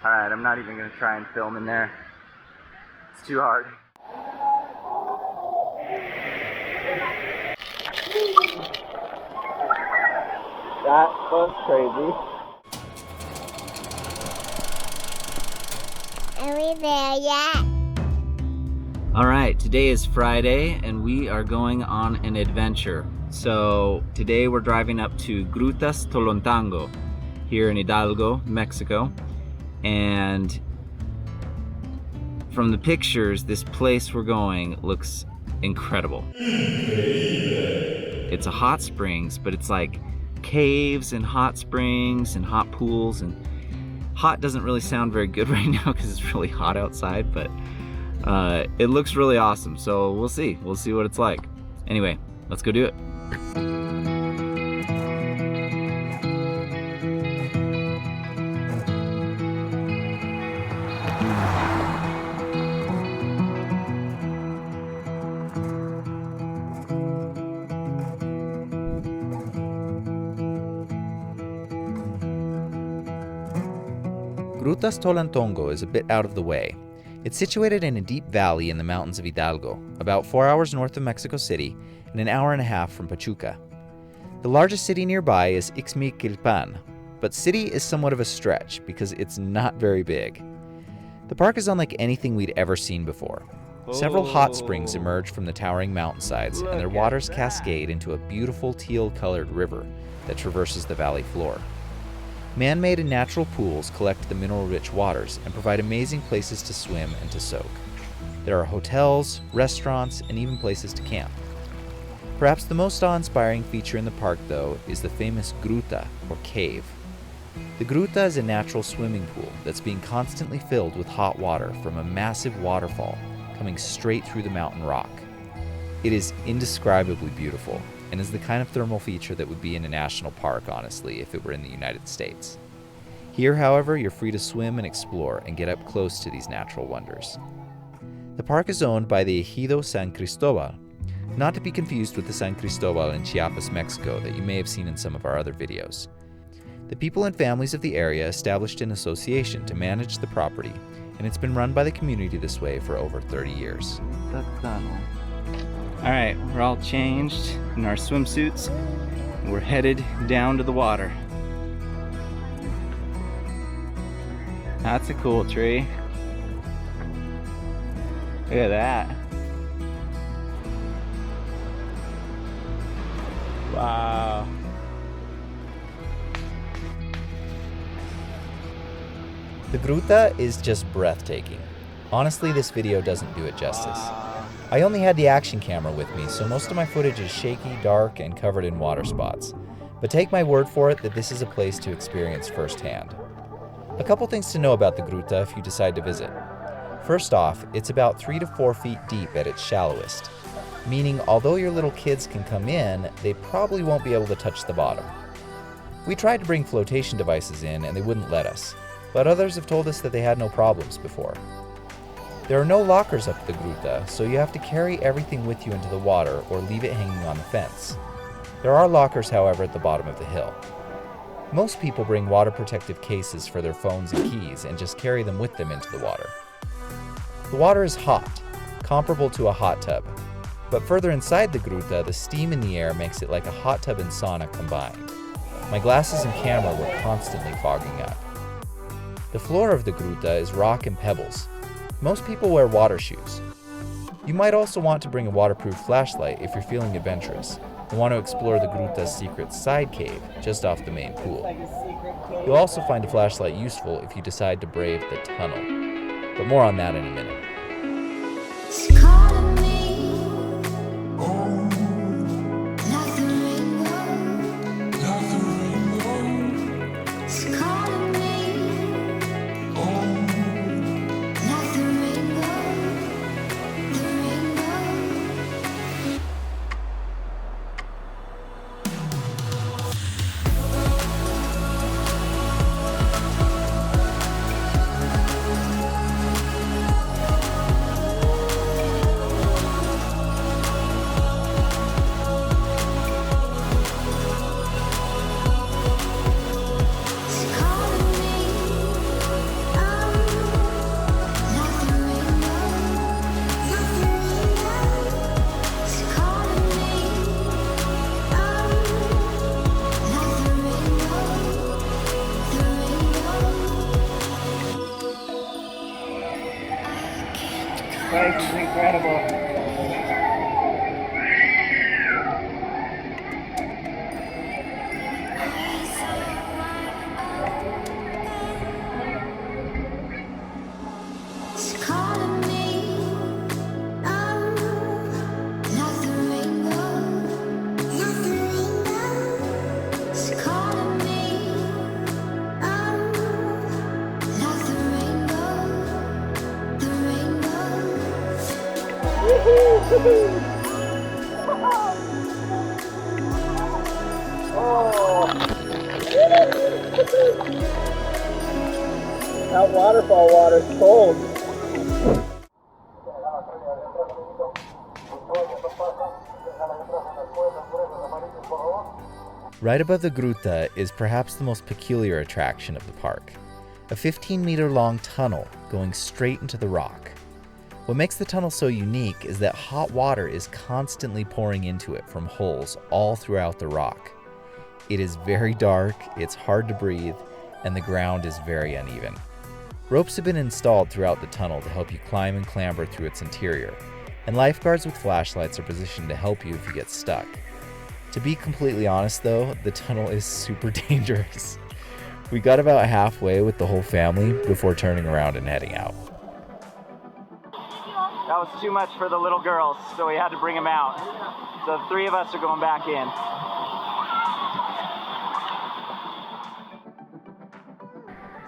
Alright, I'm not even going to try and film in there. It's too hard. That was crazy. Are we there yet? Alright, today is Friday and we are going on an adventure. So today we're driving up to Grutas Tolantongo here in Hidalgo, Mexico. And from the pictures, this place we're going looks incredible. It's a hot springs, but it's like caves and hot springs and hot pools. And hot doesn't really sound very good right now because it's really hot outside, but it looks really awesome. So we'll see what it's like. Anyway, let's go do it. Grutas Tolantongo is a bit out of the way. It's situated in a deep valley in the mountains of Hidalgo, about 4 hours north of Mexico City and an hour and a half from Pachuca. The largest city nearby is Ixmiquilpan, but city is somewhat of a stretch because it's not very big. The park is unlike anything we'd ever seen before. Several hot springs emerge from the towering mountainsides, and their waters cascade into a beautiful teal-colored river that traverses the valley floor. Man-made and natural pools collect the mineral-rich waters and provide amazing places to swim and to soak. There are hotels, restaurants, and even places to camp. Perhaps the most awe-inspiring feature in the park, though, is the famous Gruta, or cave. The Gruta is a natural swimming pool that's being constantly filled with hot water from a massive waterfall coming straight through the mountain rock. It is indescribably beautiful, and is the kind of thermal feature that would be in a national park, honestly, if it were in the United States. Here, however, you're free to swim and explore and get up close to these natural wonders. The park is owned by the Ejido San Cristobal, not to be confused with the San Cristobal in Chiapas, Mexico, that you may have seen in some of our other videos. The people and families of the area established an association to manage the property, and it's been run by the community this way for over 30 years. Alright, we're all changed in our swimsuits. We're headed down to the water. That's a cool tree. Look at that. Wow. The Gruta is just breathtaking. Honestly, this video doesn't do it justice. I only had the action camera with me, so most of my footage is shaky, dark, and covered in water spots. But take my word for it that this is a place to experience firsthand. A couple things to know about the Gruta if you decide to visit. First off, it's about 3 to 4 feet deep at its shallowest, meaning although your little kids can come in, they probably won't be able to touch the bottom. We tried to bring flotation devices in and they wouldn't let us, but others have told us that they had no problems before. There are no lockers up the Gruta, so you have to carry everything with you into the water or leave it hanging on the fence. There are lockers, however, at the bottom of the hill. Most people bring water protective cases for their phones and keys and just carry them with them into the water. The water is hot, comparable to a hot tub, but further inside the Gruta, the steam in the air makes it like a hot tub and sauna combined. My glasses and camera were constantly fogging up. The floor of the Gruta is rock and pebbles. Most people wear water shoes. You might also want to bring a waterproof flashlight if you're feeling adventurous and want to explore the Gruta's secret side cave just off the main pool. You'll also find a flashlight useful if you decide to brave the tunnel. But more on that in a minute. place is incredible. That waterfall water is cold. Right above the Gruta is perhaps the most peculiar attraction of the park, a 15-meter-long tunnel going straight into the rock. What makes the tunnel so unique is that hot water is constantly pouring into it from holes all throughout the rock. It is very dark, it's hard to breathe, and the ground is very uneven. Ropes have been installed throughout the tunnel to help you climb and clamber through its interior, and lifeguards with flashlights are positioned to help you if you get stuck. To be completely honest though, the tunnel is super dangerous. We got about halfway with the whole family before turning around and heading out. That was too much for the little girls, so we had to bring them out. So the three of us are going back in.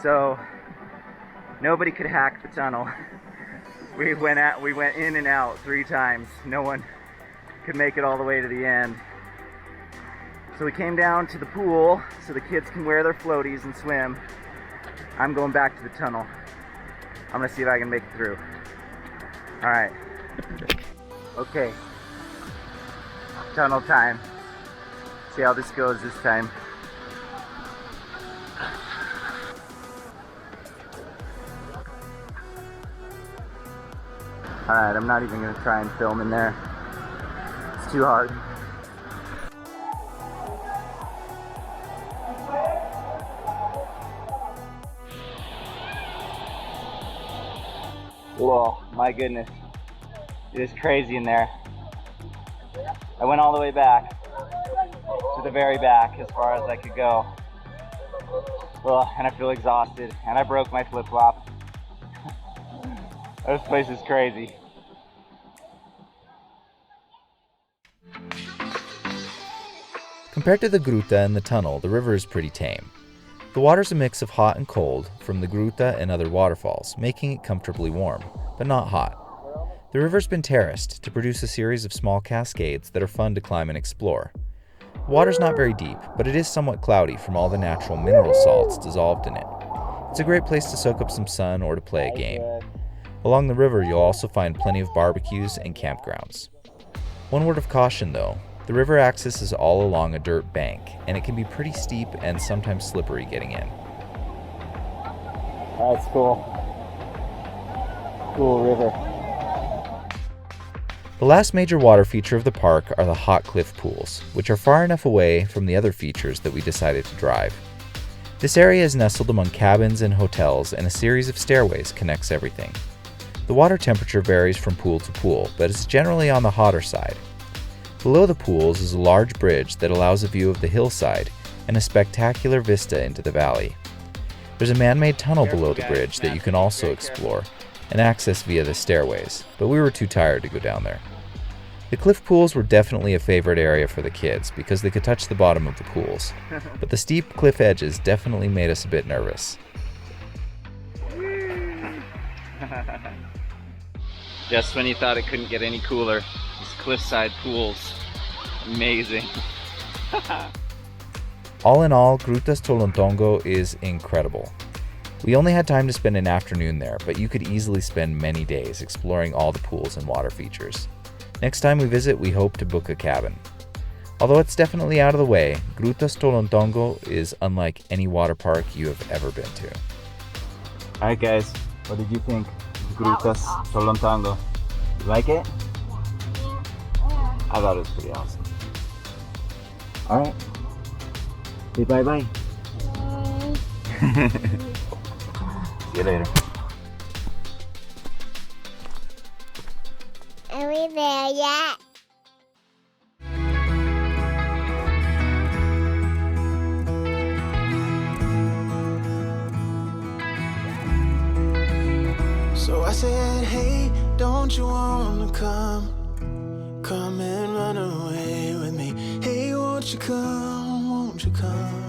So nobody could hack the tunnel. We went in and out 3 times. No one could make it all the way to the end. So we came down to the pool so the kids can wear their floaties and swim. I'm going back to the tunnel. I'm gonna see if I can make it through. All right. Okay. Tunnel time. See how this goes this time. All right, I'm not even gonna try and film in there. It's too hard. Whoa, my goodness. It is crazy in there. I went all the way back to the very back as far as I could go. Well, and I feel exhausted, and I broke my flip-flop. This place is crazy. Compared to the Gruta and the tunnel, the river is pretty tame. The water's a mix of hot and cold from the Gruta and other waterfalls, making it comfortably warm, but not hot. The river's been terraced to produce a series of small cascades that are fun to climb and explore. The water's not very deep, but it is somewhat cloudy from all the natural mineral salts dissolved in it. It's a great place to soak up some sun or to play a game. Along the river, you'll also find plenty of barbecues and campgrounds. One word of caution though, the river access is all along a dirt bank, and it can be pretty steep and sometimes slippery getting in. That's cool. Cool river. The last major water feature of the park are the hot cliff pools, which are far enough away from the other features that we decided to drive. This area is nestled among cabins and hotels, and a series of stairways connects everything. The water temperature varies from pool to pool, but it's generally on the hotter side. Below the pools is a large bridge that allows a view of the hillside and a spectacular vista into the valley. There's a man-made tunnel below the bridge that you can also explore and access via the stairways, but we were too tired to go down there. The cliff pools were definitely a favorite area for the kids because they could touch the bottom of the pools, but the steep cliff edges definitely made us a bit nervous. Just when you thought it couldn't get any cooler, these cliffside pools, amazing. All in all, Grutas Tolantongo is incredible. We only had time to spend an afternoon there, but you could easily spend many days exploring all the pools and water features. Next time we visit, we hope to book a cabin. Although it's definitely out of the way, Grutas Tolantongo is unlike any water park you have ever been to. Alright guys, what did you think of Grutas Tolantongo? You like it? I thought it was pretty awesome. Alright. Say bye-bye. See you later. Are we there yet? So I said, hey, don't you wanna come and run away with me? Hey, won't you come, won't you come?